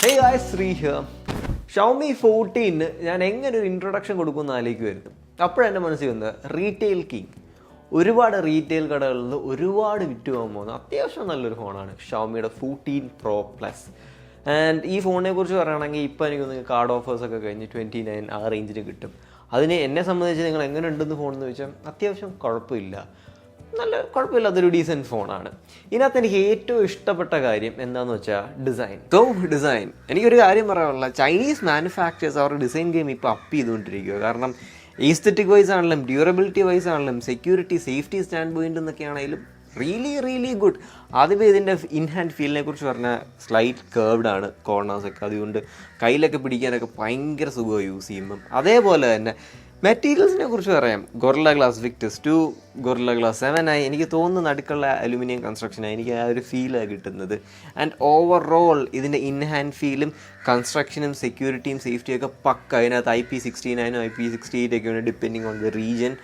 Hey guys, Sri here. Xiaomi 14 ഞാൻ എങ്ങനെ ഒരു ഇൻട്രൊഡക്ഷൻ കൊടുക്കുമെന്ന് ആലോചിക്കുമായിരുന്നു. അപ്പോഴെൻ്റെ മനസ്സിൽ വന്നത് റീറ്റെയിൽ കിങ്. ഒരുപാട് റീറ്റെയിൽ കടകളിൽ നിന്ന് ഒരുപാട് വിറ്റ് പോകാൻ പോകുന്ന അത്യാവശ്യം നല്ലൊരു ഫോണാണ് ഷവമിയുടെ 14 Pro Plus. ആൻഡ് ഈ ഫോണിനെ കുറിച്ച് പറയുകയാണെങ്കിൽ ഇപ്പോൾ എനിക്കൊന്ന് കാർഡ് ഓഫേഴ്സൊക്കെ കഴിഞ്ഞ് 29 ആ റേഞ്ചിന് കിട്ടും. അതിന് എന്നെ സംബന്ധിച്ച് നിങ്ങൾ എങ്ങനെ ഉണ്ടെന്ന് ഫോണെന്ന് ചോദിച്ചാൽ അത്യാവശ്യം കുഴപ്പമില്ല, നല്ല കുഴപ്പമില്ലാത്തൊരു ഡീസൻറ്റ് ഫോണാണ്. ഇതിനകത്ത് എനിക്ക് ഏറ്റവും ഇഷ്ടപ്പെട്ട കാര്യം എന്താണെന്ന് വെച്ചാൽ ഡിസൈൻ. എനിക്കൊരു കാര്യം പറയാനുള്ള, ചൈനീസ് മാനുഫാക്ചേഴ്സ് അവരുടെ ഡിസൈൻ ഗെയിം ഇപ്പോൾ അപ്പ് ചെയ്തുകൊണ്ടിരിക്കുക. കാരണം ഈസ്തെറ്റിക് വൈസ് ആണെങ്കിലും ഡ്യൂറബിലിറ്റി വൈസ് ആണെങ്കിലും സെക്യൂരിറ്റി സേഫ്റ്റി സ്റ്റാൻഡ് പോയിന്റ് എന്നൊക്കെ ആണെങ്കിലും റിയലി ഗുഡ്. ആദ്യമേ ഇതിൻ്റെ ഇൻഹാൻഡ് ഫീലിനെ കുറിച്ച് പറഞ്ഞാൽ സ്ലൈറ്റ് കേർവ്ഡ് ആണ് കോർണേഴ്സൊക്കെ, അതുകൊണ്ട് കയ്യിലൊക്കെ പിടിക്കാനൊക്കെ ഭയങ്കര സുഖമാണ് യൂസ് ചെയ്യുമ്പം. അതേപോലെ തന്നെ മെറ്റീരിയൽസിനെ കുറിച്ച് പറയാം. Guerrilla glass Victus 2, guerrilla glass 7 ആയി എനിക്ക് തോന്നുന്നു നടുക്കുള്ള അലുമിനിയം കൺസ്ട്രക്ഷനായി എനിക്ക് ആ ഒരു ഫീലാണ് കിട്ടുന്നത്. ആൻഡ് ഓവറോൾ ഇതിൻ്റെ ഇൻഹാൻഡ് ഫീലും കൺസ്ട്രക്ഷനും സെക്യൂരിറ്റിയും സേഫ്റ്റിയൊക്കെ പക്ക. അതിനകത്ത് IP69 IP68 ഒക്കെയാണ് ഡിപ്പെൻഡിങ് ഓൺ ദ റീജിയൻ.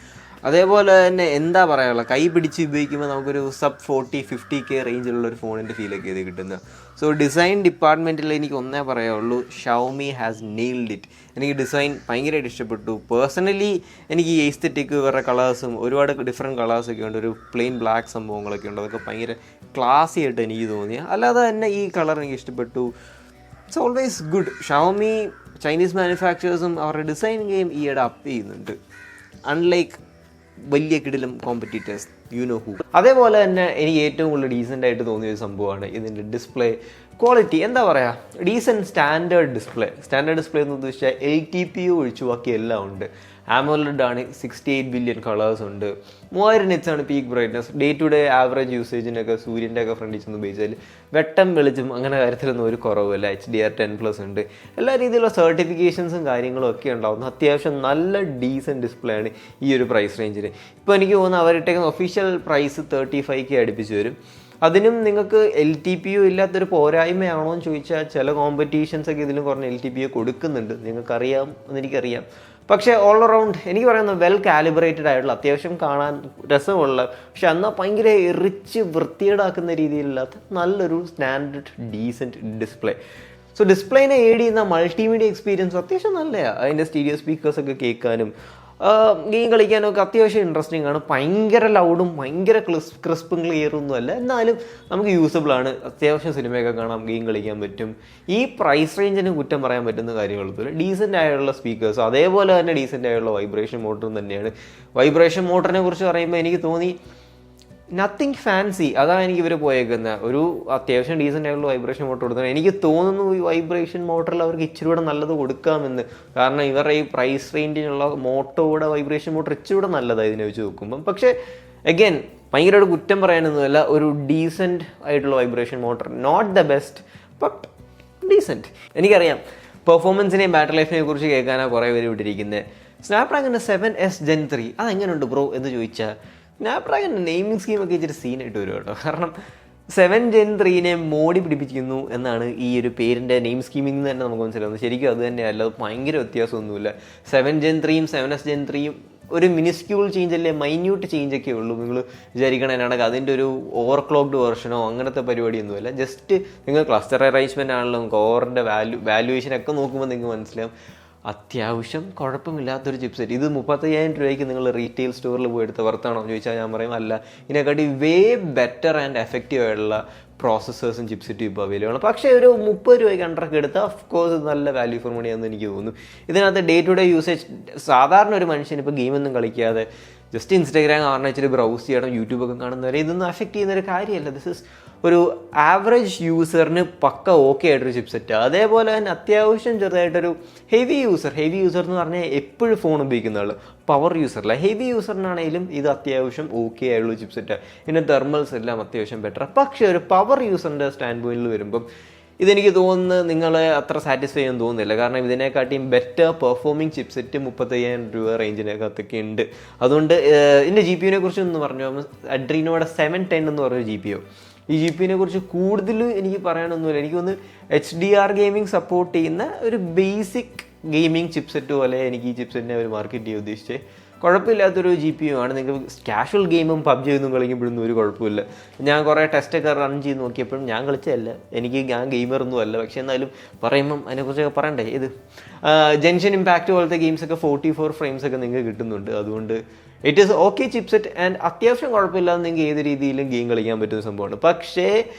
അതേപോലെ തന്നെ എന്താ പറയാനുള്ള, കൈ പിടിച്ച് ഉപയോഗിക്കുമ്പോൾ നമുക്കൊരു sub 40-50K റേഞ്ചിലുള്ളൊരു ഫോണിൻ്റെ ഫീലൊക്കെ ഇത് കിട്ടുന്നത്. സോ ഡിസൈൻ ഡിപ്പാർട്ട്മെൻറ്റിൽ എനിക്ക് ഒന്നേ പറയാനുള്ളൂ, ഷവമി ഹാസ് നെയിൽഡ് ഇറ്റ്. എനിക്ക് ഡിസൈൻ ഭയങ്കരമായിട്ട് ഇഷ്ടപ്പെട്ടു. പേഴ്സണലി എനിക്ക് ഈ എസ്തെറ്റിക് ഇവരുടെ കളേഴ്സും ഒരുപാട് ഡിഫറെൻറ്റ് കളേഴ്സൊക്കെ ഉണ്ട്, ഒരു പ്ലെയിൻ ബ്ലാക്ക് സംഭവങ്ങളൊക്കെ ഉണ്ട്, അതൊക്കെ ഭയങ്കര ക്ലാസി ആയിട്ട് എനിക്ക് തോന്നി. അല്ലാതെ തന്നെ ഈ കളർ എനിക്ക് ഇഷ്ടപ്പെട്ടു. It's always good. Xiaomi Chinese മാനുഫാക്ചേഴ്സും അവരുടെ ഡിസൈൻ ഗെയിം ഈയിടെ അപ്പ് ചെയ്യുന്നുണ്ട്, അൺലൈക്ക് വലിയ കിടിലും കോമ്പറ്റീറ്റേഴ്സ് യു നോ ഹൂ. അതേപോലെ തന്നെ എനിക്ക് ഏറ്റവും കൂടുതൽ ഡീസൻ്റ് ആയിട്ട് തോന്നിയ ഒരു സംഭവമാണ് ഇതിൻ്റെ ഡിസ്പ്ലേ ക്വാളിറ്റി. എന്താ പറയുക, ഡീസൻറ്റ് സ്റ്റാൻഡേർഡ് ഡിസ്പ്ലേ എന്ന് ഉദ്ദേശിച്ചാൽ LTPO ഒഴിച്ചു ബാക്കി എല്ലാം ഉണ്ട്. AMOLED ആണ്, 68 ബില്യൺ കളേഴ്സ് ഉണ്ട്, 3000 nits ആണ് peak brightness. Day to day average യൂസേജിനൊക്കെ സൂര്യൻ്റെ ഒക്കെ ഫ്രണ്ടിൽ ചെന്ന് ഉപയോഗിച്ചാൽ വെട്ടം വെളിച്ചം അങ്ങനെ കാര്യത്തിലൊന്നും ഒരു കുറവില്ല. HDR10+ ഉണ്ട്. എല്ലാ രീതിയിലുള്ള സർട്ടിഫിക്കേഷൻസും കാര്യങ്ങളും ഒക്കെ ഉണ്ടാവുന്നു. അത്യാവശ്യം നല്ല ഡീസൻറ്റ് ഡിസ്പ്ലേ ആണ് ഈ ഒരു പ്രൈസ് റേഞ്ചിൽ. ഇപ്പോൾ എനിക്ക് തോന്നുന്നു അവരിട്ടേക്കുന്ന ഒഫീഷ്യൽ പ്രൈസ് 35K അടുപ്പിച്ച് വരും. അതിനും നിങ്ങൾക്ക് LTPO ഇല്ലാത്തൊരു പോരായ്മയാണോ എന്ന് ചോദിച്ചാൽ ചില കോമ്പറ്റീഷൻസൊക്കെ ഇതിലും കുറഞ്ഞ LTPO കൊടുക്കുന്നുണ്ട്, നിങ്ങൾക്കറിയാം എന്നെനിക്കറിയാം. പക്ഷേ ഓൾ അറൗണ്ട് എനിക്ക് പറയുന്നത് വെൽ കാലിബ്രേറ്റഡ് ആയിട്ടുള്ള, അത്യാവശ്യം കാണാൻ രസമുള്ള, പക്ഷെ എന്നാൽ ഭയങ്കര റിച്ച് വൃത്തിയേടാക്കുന്ന രീതിയിലില്ലാത്ത നല്ലൊരു സ്റ്റാൻഡേർഡ് ഡീസൻറ്റ് ഡിസ്പ്ലേ. സോ ഡിസ്പ്ലേനെ ഏഡ് ചെയ്യുന്ന മൾട്ടിമീഡിയ എക്സ്പീരിയൻസ് അത്യാവശ്യം നല്ലതാണ്. അതിൻ്റെ സ്റ്റീരിയോ സ്പീക്കേഴ്സൊക്കെ കേൾക്കാനും ഗെയിം കളിക്കാനൊക്കെ അത്യാവശ്യം ഇൻട്രസ്റ്റിംഗ് ആണ്. ഭയങ്കര ലൗഡും ഭയങ്കര ക്രിസ്പും ക്ലിയറൊന്നും അല്ല, എന്നാലും നമുക്ക് യൂസബിളാണ്. അത്യാവശ്യം സിനിമയൊക്കെ കാണാം, ഗെയിം കളിക്കാൻ പറ്റും. ഈ പ്രൈസ് റേഞ്ചിന് കുറ്റം പറയാൻ പറ്റുന്ന കാര്യങ്ങളൊന്നുമില്ല. ഡീസൻ്റ് ആയുള്ള സ്പീക്കേഴ്സ്, അതേപോലെ തന്നെ ഡീസൻ്റ് ആയുള്ള വൈബ്രേഷൻ മോട്ടറും തന്നെയാണ്. വൈബ്രേഷൻ മോട്ടറിനെ കുറിച്ച് പറയുമ്പോൾ എനിക്ക് തോന്നി നത്തിങ് ഫാൻസി, അതാണ് എനിക്ക് ഇവർ പോയേക്കുന്നത്. ഒരു അത്യാവശ്യം ഡീസൻ്റ് ആയിട്ടുള്ള വൈബ്രേഷൻ മോട്ടർ കൊടുത്തത്. എനിക്ക് തോന്നുന്നു ഈ വൈബ്രേഷൻ മോട്ടറിൽ അവർക്ക് ഇച്ചിരി കൂടെ നല്ലത് കൊടുക്കാമെന്ന്. കാരണം ഇവരുടെ ഈ പ്രൈസ് റേഞ്ചിനുള്ള മോട്ടോയുടെ വൈബ്രേഷൻ മോട്ടർ ഇച്ചിരി കൂടെ നല്ലതാണ് ഇതിനെ വെച്ച് നോക്കുമ്പം. പക്ഷേ അഗൈൻ ഭയങ്കരമായിട്ട് കുറ്റം പറയാനൊന്നുമല്ല, ഒരു ഡീസൻറ്റ് ആയിട്ടുള്ള vibration motor, not the best but decent. എനിക്കറിയാം പെർഫോമൻസിനെയും ബാറ്ററി ലൈഫിനെയും കുറിച്ച് കേൾക്കാനാണ് കുറേ പേര് വിട്ടിരിക്കുന്നത്. സ്നാപ്ഡ്രാഗൺ 7S Gen 3 അതെങ്ങനെയുണ്ട് ബ്രോ എന്ന് ചോദിച്ചാൽ, സ്നാപ്ഡ്രാഗൺ നെയിമിംഗ് സ്കീമൊക്കെ ഇച്ചിരി സീനായിട്ട് വരും കേട്ടോ. കാരണം 7 Gen 3 മോഡി പിടിപ്പിക്കുന്നു എന്നാണ് ഈ ഒരു പേരിൻ്റെ നെയിം സ്കീമിൽ നിന്ന് തന്നെ നമുക്ക് മനസ്സിലാവുന്നത്. ശരിക്കും അത് തന്നെയല്ല, ഭയങ്കര വ്യത്യാസമൊന്നുമില്ല. 7 Gen 3യും 7S Gen 3യും ഒരു മിനിസ്ക്യൂൾ ചേഞ്ച് അല്ലേ, മൈന്യൂട്ട് ചേഞ്ചൊക്കെ ഉള്ളൂ. നിങ്ങൾ വിചാരിക്കണമെന്നാണെങ്കിൽ അതിൻ്റെ ഒരു ഓവർക്ലോക്ക്ഡ് വെർഷനോ അങ്ങനത്തെ പരിപാടിയൊന്നുമില്ല. ജസ്റ്റ് നിങ്ങൾ ക്ലസ്റ്റർ അറേഞ്ച്മെൻ്റ് ആണല്ലോ, കോറിൻ്റെ വാല്യുവേഷനൊക്കെ നോക്കുമ്പോൾ നിങ്ങൾക്ക് മനസ്സിലാവും അത്യാവശ്യം കുഴപ്പമില്ലാത്തൊരു ചിപ്സെറ്റ്. ഇത് 35,000 രൂപയ്ക്ക് നിങ്ങൾ റീറ്റെയിൽ സ്റ്റോറിൽ പോയി എടുത്ത് വർത്താണോ എന്ന് ചോദിച്ചാൽ ഞാൻ പറയും അല്ല. ഇതിനെക്കാട്ടി വേ ബെറ്റർ ആൻഡ് എഫക്റ്റീവ് ആയിട്ടുള്ള പ്രോസസ്സേഴ്സും ചിപ്സെറ്റും ഇപ്പോൾ അവൈലബിൾ ആണ്. പക്ഷേ ഒരു 30 രൂപയ്ക്ക് അണ്ടറൊക്കെ എടുത്താൽ ഓഫ്കോഴ്സ് നല്ല വാല്യൂ ഫോർ മണി ആണെന്ന് എനിക്ക് തോന്നുന്നു. ഇതിനകത്ത് ഡേ ടു ഡേ യൂസേജ് സാധാരണ ഒരു മനുഷ്യൻ ഇപ്പോൾ ഗെയിമൊന്നും കളിക്കാതെ ജസ്റ്റ് ഇൻസ്റ്റാഗ്രാം കാണാൻ വെച്ചിട്ട് ബ്രൗസ് ചെയ്യണം, യൂട്യൂബൊക്കെ കാണുന്നവരെ ഇതൊന്നും അഫക്റ്റ് ചെയ്യുന്നൊരു കാര്യമല്ല. ദിസ് ഇസ് ഒരു ആവറേജ് യൂസറിന് പക്ക ഓക്കെ ആയിട്ടൊരു ചിപ്സെറ്റ്. അതേപോലെ തന്നെ അത്യാവശ്യം ചെറുതായിട്ടൊരു ഹെവി യൂസർ എന്ന് പറഞ്ഞാൽ എപ്പോഴും ഫോൺ ഉപയോഗിക്കുന്ന ആൾ, പവർ യൂസറല്ല, ഹെവി യൂസറിനാണെങ്കിലും ഇത് അത്യാവശ്യം ഓക്കെ ആയിട്ടുള്ള ചിപ്സെറ്റാണ്. ഇതിൻ്റെ തെർമൽസ് എല്ലാം അത്യാവശ്യം ബെറ്റർ. പക്ഷേ ഒരു പവർ യൂസറിൻ്റെ സ്റ്റാൻഡ് പോയിന്റിൽ വരുമ്പം ഇതെനിക്ക് തോന്നുന്നത് നിങ്ങളെ അത്ര സാറ്റിസ്ഫൈ ചെയ്യാൻ തോന്നുന്നില്ല. കാരണം ഇതിനെക്കാട്ടിയും ബെറ്റർ പെർഫോമിങ് ചിപ്സെറ്റ് 35,000 രൂപ റേഞ്ചിനകത്തൊക്കെ ഉണ്ട്. അതുകൊണ്ട് ഇതിൻ്റെ GPU കുറിച്ചൊന്ന് പറഞ്ഞു, അഡ്രീനോയുടെ 710 എന്ന് പറഞ്ഞൊരു GPU. ഈ GPU കുറിച്ച് കൂടുതൽ എനിക്ക് പറയാനൊന്നുമില്ല. എനിക്കൊന്ന് HDR ഗെയിമിംഗ് സപ്പോർട്ട് ചെയ്യുന്ന ഒരു ബേസിക് ഗെയിമിംഗ് ചിപ്സെറ്റ് പോലെ എനിക്ക് ഈ ചിപ്സെറ്റിനെ അവർ മാർക്കറ്റ് ചെയ്യാൻ ഉദ്ദേശിച്ചത്. കുഴപ്പമില്ലാത്തൊരു GPU ആണ്. നിങ്ങൾക്ക് കാഷ്വൽ ഗെയിമും PUBG ഒന്നും കളിക്കുമ്പോഴൊന്നും ഒരു കുഴപ്പമില്ല. ഞാൻ കുറേ ടെസ്റ്റൊക്കെ റൺ ചെയ്ത് നോക്കിയപ്പോഴും ഞാൻ കളിച്ചതല്ല, ഞാൻ ഗെയിമറൊന്നും അല്ല, പക്ഷേ എന്നാലും പറയുമ്പം അതിനെക്കുറിച്ചൊക്കെ പറയണ്ടേ. ഇത് ജെൻഷൻ ഇമ്പാക്റ്റ് പോലത്തെ ഗെയിംസൊക്കെ 44 frames ഒക്കെ നിങ്ങൾക്ക് കിട്ടുന്നുണ്ട്. അതുകൊണ്ട് it is okay chipset and അത്യാവശ്യം കുഴപ്പമില്ലാതെ നിങ്ങൾക്ക് ഏത് രീതിയിലും ഗെയിം കളിക്കാൻ പറ്റുന്ന സംഭവമാണ്. പക്ഷേ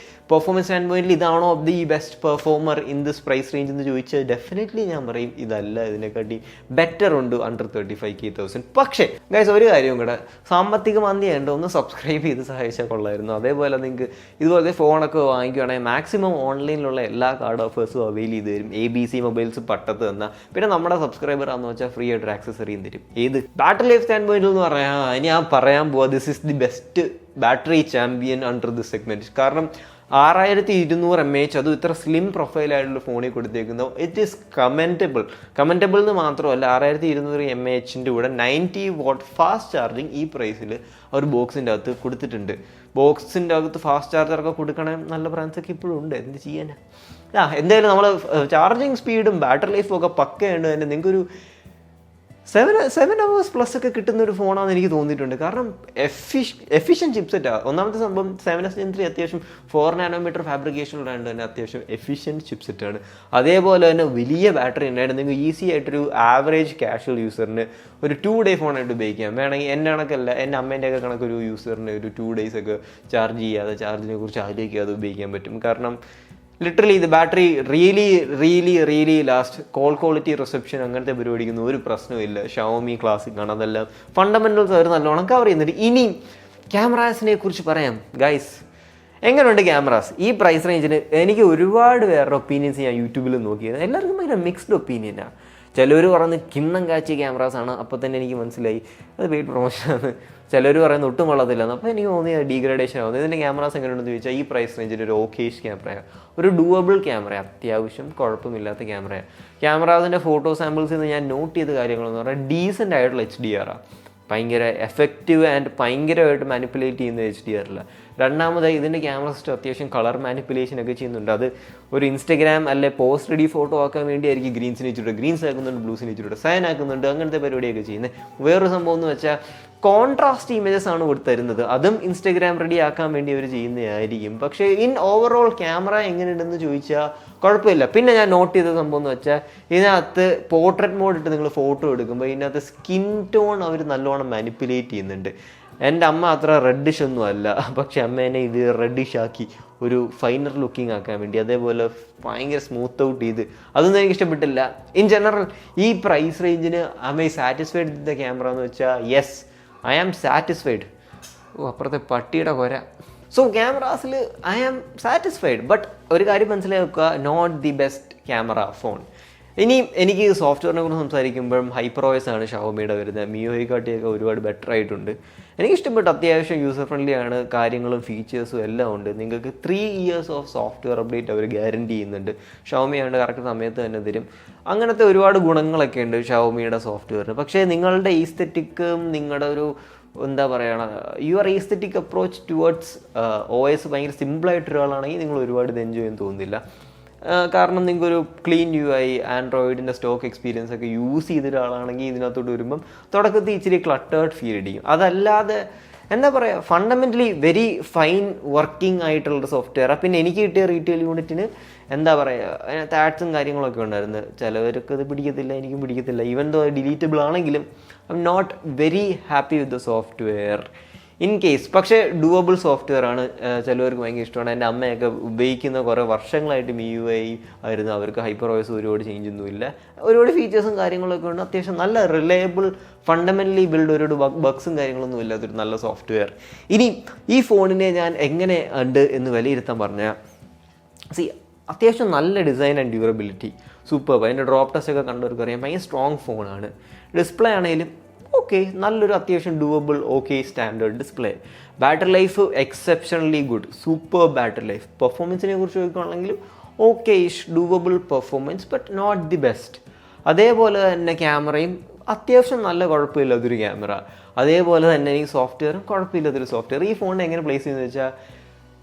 പെർഫോമൻസ് സ്റ്റാൻഡ് പോയിന്റിൽ ഇതാണോ of the best performer in this price range എന്ന് ചോദിച്ചാൽ ഡെഫിനറ്റ്ലി ഞാൻ പറയും ഇതല്ല, ഇതിനെക്കാട്ടി ബെറ്റർ ഉണ്ട് അണ്ടർ 35,000. പക്ഷേ ഗൈസ് ഒരു കാര്യവും കൂടെ, സാമ്പത്തിക മന്ദിയുണ്ട്, ഒന്ന് സബ്സ്ക്രൈബ് ചെയ്ത് സഹായിച്ചാൽ കൊള്ളായിരുന്നു. അതേപോലെ നിങ്ങൾക്ക് ഇതുപോലത്തെ ഫോണൊക്കെ വാങ്ങിക്കുകയാണെങ്കിൽ മാക്സിമം ഓൺലൈനിലുള്ള എല്ലാ കാർഡ് ഓഫേഴ്സും അവൈൽ ചെയ്ത് തരും. ABC മൊബൈൽസ് പട്ടത്ത് തന്നാൽ, പിന്നെ നമ്മുടെ സബ്സ്ക്രൈബർ ആണെന്ന് വെച്ചാൽ ഫ്രീ ആയിട്ട് ആക്സസറിയും തരും. ഏത് ബാറ്ററി ലൈഫ് സ്റ്റാൻഡ് പോയിന്റിൽ എന്ന് പറയാം, ഇനി ഞാൻ പറയാൻ പോവാ this is the best battery champion under this segment. കാരണം 6200 mAh, അതും ഇത്ര സ്ലിം പ്രൊഫൈലായിട്ടുള്ള ഫോണിൽ കൊടുത്തേക്കുന്നത് ഇറ്റ് ഈസ് കമൻറ്റബിൾ എന്ന് മാത്രമല്ല, 6200 mAh കൂടെ 90 watt ഫാസ്റ്റ് ചാർജിങ് ഈ പ്രൈസിൽ അവർ ബോക്സിൻ്റെ അകത്ത് കൊടുത്തിട്ടുണ്ട്. ബോക്സിൻ്റെ അകത്ത് ഫാസ്റ്റ് ചാർജറൊക്കെ കൊടുക്കണേ നല്ല ബ്രാൻഡ്സൊക്കെ ഇപ്പോഴും ഉണ്ട്, എന്ത് ചെയ്യാനാ. എന്തായാലും നമ്മൾ ചാർജിങ് സ്പീഡും ബാറ്ററി ലൈഫും ഒക്കെ പക്കയുണ്ട്. തന്നെ നിങ്ങൾക്കൊരു 7 hours പ്ലസ് ഒക്കെ കിട്ടുന്ന ഒരു ഫോണാണെന്ന് എനിക്ക് തോന്നിയിട്ടുണ്ട്. കാരണം എഫിഷ്യൻ ചിപ്സെറ്റാണ്. ഒന്നാമത്തെ സംഭവം 7S Gen 3 അത്യാവശ്യം 4 nanometer ഫാബ്രിക്കേഷൻ ഉണ്ടായത് തന്നെ അത്യാവശ്യം എഫിഷ്യൻറ്റ് ചിപ്സെറ്റാണ്. അതേപോലെ തന്നെ വലിയ ബാറ്ററി ഉണ്ടായിട്ട് നിങ്ങൾക്ക് ഈസി ആയിട്ടൊരു ആവറേജ് കാഷ്വൽ യൂസറിന് ഒരു 2 day ഫോണായിട്ട് ഉപയോഗിക്കാം. വേണമെങ്കിൽ എൻ്റെ കണക്കല്ല, എൻ്റെ അമ്മേൻ്റെയൊക്കെ കണക്കൊരു യൂസറിന് ഒരു 2 days ഒക്കെ ചാർജ് ചെയ്യാതെ, ചാർജിനെ കുറിച്ച് ആലോചിക്കാതെ ഉപയോഗിക്കാൻ പറ്റും. കാരണം ലിറ്ററലി ഇത് battery really last. Call quality reception അങ്ങനത്തെ പരിപാടിക്കൊന്നും ഒരു പ്രശ്നമില്ല. ഷവോമി ക്ലാസിക് ആണ്, അതെല്ലാം ഫണ്ടമെന്റൽസ് അവർ നല്ലോണം കവർ ചെയ്യുന്നുണ്ട്. ഇനി ക്യാമറാസിനെ കുറിച്ച് പറയാം ഗൈസ്. എങ്ങനെയുണ്ട് ക്യാമറാസ് ഈ പ്രൈസ് റേഞ്ചിന്? എനിക്ക് ഒരുപാട് പേരുടെ ഒപ്പീനിയൻസ് ഞാൻ യൂട്യൂബിൽ നോക്കിയത്, എല്ലാവർക്കും ഭയങ്കര മിക്സ്ഡ് ഒപ്പീനിയനാണ്. ചിലർ പറയുന്നത് കിണ്ണം കാച്ചിയ ക്യാമറാസാണ്, അപ്പോൾ തന്നെ എനിക്ക് മനസ്സിലായി അത് പെയ്ഡ് പ്രൊമോഷനാണ്. ചിലർ പറയുന്നത് ഒട്ടും കൊള്ളത്തില്ലെന്ന്. അപ്പോൾ എനിക്ക് തോന്നിയ ഡീഗ്രഡേഷൻ ആവുന്നത്. ഇതിൻ്റെ ക്യാമറാസ് എങ്ങനെയുണ്ടെന്ന് ചോദിച്ചാൽ ഈ പ്രൈസ് റേഞ്ചിൽ ഒരു ഓക്കേഷ് ക്യാമറയാണ്, ഒരു ഡുവബിൾ ക്യാമറ, അത്യാവശ്യം കുഴപ്പമില്ലാത്ത ക്യാമറയാണ്. ക്യാമറാസിൻ്റെ ഫോട്ടോ സാമ്പിൾസിൽ നിന്ന് ഞാൻ നോട്ട് ചെയ്ത കാര്യങ്ങളെന്ന് പറഞ്ഞാൽ ഡീസൻ്റ് ആയിട്ടുള്ള HDR ആണ്. ഭയങ്കര എഫക്റ്റീവ് ആൻഡ് ഭയങ്കരമായിട്ട് മാനിപ്പുലേറ്റ് ചെയ്യുന്ന HDR അല്ല. രണ്ടാമതായി ഇതിൻ്റെ ക്യാമറ സിസ്റ്റം അത്യാവശ്യം കളർ മാനിപ്പുലേഷൻ ഒക്കെ ചെയ്യുന്നുണ്ട്. അത് ഒരു ഇൻസ്റ്റഗ്രാം അല്ലെ പോസ്റ്റ് റെഡി ഫോട്ടോ ആക്കാൻ വേണ്ടിയായിരിക്കും ഗ്രീൻസിന് വെച്ചിട്ട് ഗ്രീൻസ് ആക്കുന്നുണ്ട്, ബ്ലൂസിന് വെച്ചിട്ട് സൈൻ ആക്കുന്നുണ്ട്, അങ്ങനത്തെ പരിപാടിയൊക്കെ ചെയ്യുന്നത്. വേറൊരു സംഭവം എന്ന് വെച്ചാൽ കോൺട്രാസ്റ്റ് ഇമേജസ് ആണ് കൊടുത്തരുന്നത്. അതും ഇൻസ്റ്റഗ്രാം റെഡി ആക്കാൻ വേണ്ടി അവർ ചെയ്യുന്നതായിരിക്കും. പക്ഷേ ഇൻ ഓവറോൾ ക്യാമറ എങ്ങനെയുണ്ടെന്ന് ചോദിച്ചാൽ കുഴപ്പമില്ല. പിന്നെ ഞാൻ നോട്ട് ചെയ്ത സംഭവം എന്ന് വെച്ചാൽ ഇതിനകത്ത് പോർട്രേറ്റ് മോഡ് ഇട്ട് നിങ്ങൾ ഫോട്ടോ എടുക്കുമ്പോൾ ഇതിനകത്ത് സ്കിൻ ടോൺ അവർ നല്ലോണം മാനിപ്പുലേറ്റ് ചെയ്യുന്നുണ്ട്. എൻ്റെ അമ്മ അത്ര റെഡിഷ് ഒന്നും അല്ല, പക്ഷെ അമ്മേനെ ഇത് റെഡിഷ് ആക്കി ഒരു ഫൈനർ ലുക്കിംഗ് ആക്കാൻ വേണ്ടി, അതേപോലെ ഭയങ്കര സ്മൂത്ത് ഔട്ട് ചെയ്ത്, അതൊന്നും എനിക്ക് ഇഷ്ടപ്പെട്ടില്ല. ഇൻ ജനറൽ ഈ പ്രൈസ് റേഞ്ചിന് I satisfied with the camera എന്ന് വെച്ചാൽ യെസ് ഐ ആം സാറ്റിസ്ഫൈഡ്. അപ്പുറത്തെ പട്ടിയുടെ കൊര. സോ ക്യാമറാസിൽ ഐ ആം സാറ്റിസ്ഫൈഡ്. ബട്ട് ഒരു കാര്യം മനസ്സിലാക്കുക, not the best camera phone. ഇനി എനിക്ക് സോഫ്റ്റ്വെയറിനെ കുറിച്ച് സംസാരിക്കുമ്പോഴും ഹൈപ്പർഓഎസ് ആണ് ഷവോമിയുടെ വരുന്നത്. മിയോയെക്കാട്ടിയൊക്കെ ഒരുപാട് ബെറ്റർ ആയിട്ടുണ്ട്. എനിക്കിഷ്ടപ്പെട്ടു, അത്യാവശ്യം യൂസർ ഫ്രണ്ട്ലി ആണ്, കാര്യങ്ങളും ഫീച്ചേഴ്സും എല്ലാം ഉണ്ട്. നിങ്ങൾക്ക് 3 years ഓഫ് സോഫ്റ്റ്വെയർ അപ്ഡേറ്റ് അവർ ഗ്യാരണ്ടി ചെയ്യുന്നുണ്ട്. ഷവോമി ആണ്ട് കറക്റ്റ് സമയത്ത് തന്നെ തരും. അങ്ങനത്തെ ഒരുപാട് ഗുണങ്ങളൊക്കെ ഉണ്ട് ഷവോമിയുടെ സോഫ്റ്റ്വെയറിന്. പക്ഷേ നിങ്ങളുടെ ഈസ്തെറ്റിക്കും നിങ്ങളുടെ ഒരു എന്താ പറയുക, your aesthetic approach towards OS ഭയങ്കര സിമ്പിളായിട്ട് ഒരാളാണെങ്കിൽ നിങ്ങൾ ഒരുപാട് ഇത് എൻജോയ് ചെയ്യാൻ തോന്നുന്നില്ല. കാരണം നിങ്ങൾക്കൊരു ക്ലീൻ UI ആൻഡ്രോയിഡിൻ്റെ സ്റ്റോക്ക് എക്സ്പീരിയൻസ് ഒക്കെ യൂസ് ചെയ്ത ഒരാളാണെങ്കിൽ ഇതിനകത്തോട്ട് വരുമ്പം തുടക്കത്തിൽ ഇച്ചിരി ക്ലട്ടേർഡ് ഫീൽ അടിക്കും. അതല്ലാതെ എന്താ പറയുക, ഫണ്ടമെൻ്റലി വെരി ഫൈൻ വർക്കിംഗ് ആയിട്ടുള്ള സോഫ്റ്റ്വെയർ. പിന്നെ എനിക്ക് കിട്ടിയ റീറ്റെയിൽ യൂണിറ്റിന് എന്താ പറയുക, അതിനകത്ത് ആഡ്സും കാര്യങ്ങളൊക്കെ ഉണ്ടായിരുന്നു. ചിലവർക്ക് അത് പിടിക്കത്തില്ല, എനിക്കും പിടിക്കത്തില്ല. ഈവൻ ദോ ഡിലീറ്റബിൾ ആണെങ്കിലും I'm not very happy with the software in case. പക്ഷേ ഡുവബിൾ സോഫ്റ്റ്വെയർ ആണ്, ചിലവർക്ക് ഭയങ്കര ഇഷ്ടമാണ്. എൻ്റെ അമ്മയൊക്കെ ഉപയോഗിക്കുന്ന കുറേ വർഷങ്ങളായിട്ട് MIUI ആയിരുന്നു. അവർക്ക് HyperOS ഒരുപാട് ചേഞ്ച് ഒന്നുമില്ല, ഒരുപാട് ഫീച്ചേഴ്സും കാര്യങ്ങളൊക്കെ ഉണ്ട്. അത്യാവശ്യം നല്ല റിലയബിൾ ഫണ്ടമെൻ്റലി ബിൽഡ്, ഒരുപാട് ബഗ്സും കാര്യങ്ങളൊന്നും ഇല്ലാത്തൊരു നല്ല സോഫ്റ്റ്വെയർ. ഇനി ഈ ഫോണിനെ ഞാൻ എങ്ങനെ ഉണ്ട് എന്ന് വിലയിരുത്താൻ പറഞ്ഞാൽ, അത്യാവശ്യം നല്ല ഡിസൈൻ ആൻഡ് ഡ്യൂറബിലിറ്റി സൂപ്പർ. അതിൻ്റെ ഡ്രോപ്പ് ടെസ്റ്റ് ഒക്കെ കണ്ടവർക്ക് അറിയാം, ഭയങ്കര സ്ട്രോങ് ഫോണാണ്. ഡിസ്പ്ലേ ആണെങ്കിലും ഓക്കെ, നല്ലൊരു അത്യാവശ്യം doable okay standard display. Battery life exceptionally good, super battery life. പെർഫോമൻസിനെ കുറിച്ച് ചോദിക്കുകയാണെങ്കിലും okay ish doable performance, but not the best. അതേപോലെ തന്നെ ക്യാമറയും അത്യാവശ്യം നല്ല കുഴപ്പമില്ലാത്തൊരു ക്യാമറ. അതേപോലെ തന്നെ ഈ സോഫ്റ്റ്വെയറും കുഴപ്പമില്ലാത്തൊരു സോഫ്റ്റ്വെയർ. ഈ ഫോണിനെ എങ്ങനെ പ്ലേസ് ചെയ്യുന്നത് വെച്ചാൽ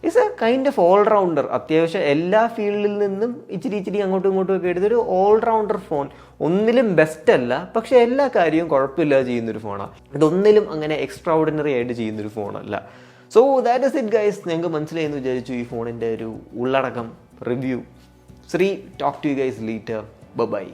it's a kind of allrounder. അത്യാവശ്യം എല്ലാ ഫീൽഡിൽ നിന്നും ഇച്ചിരി അങ്ങോട്ടും ഇങ്ങോട്ടും ഒക്കെ എടുത്തൊരു ഓൾറൗണ്ടർ ഫോൺ. ഒന്നിലും ബെസ്റ്റ് അല്ല, പക്ഷെ എല്ലാ കാര്യവും കുഴപ്പമില്ലാതെ ചെയ്യുന്നൊരു ഫോണാണ്. ഇതൊന്നിലും അങ്ങനെ എക്സ്ട്രാ ഓർഡിനറി ആയിട്ട് ചെയ്യുന്നൊരു ഫോണല്ല. So that is it guys. ഞങ്ങൾക്ക് മനസ്സിലായെന്ന് വിചാരിച്ചു ഈ ഫോണിൻ്റെ ഒരു ഉള്ളടക്കം, review. Sree, talk to you guys later. By.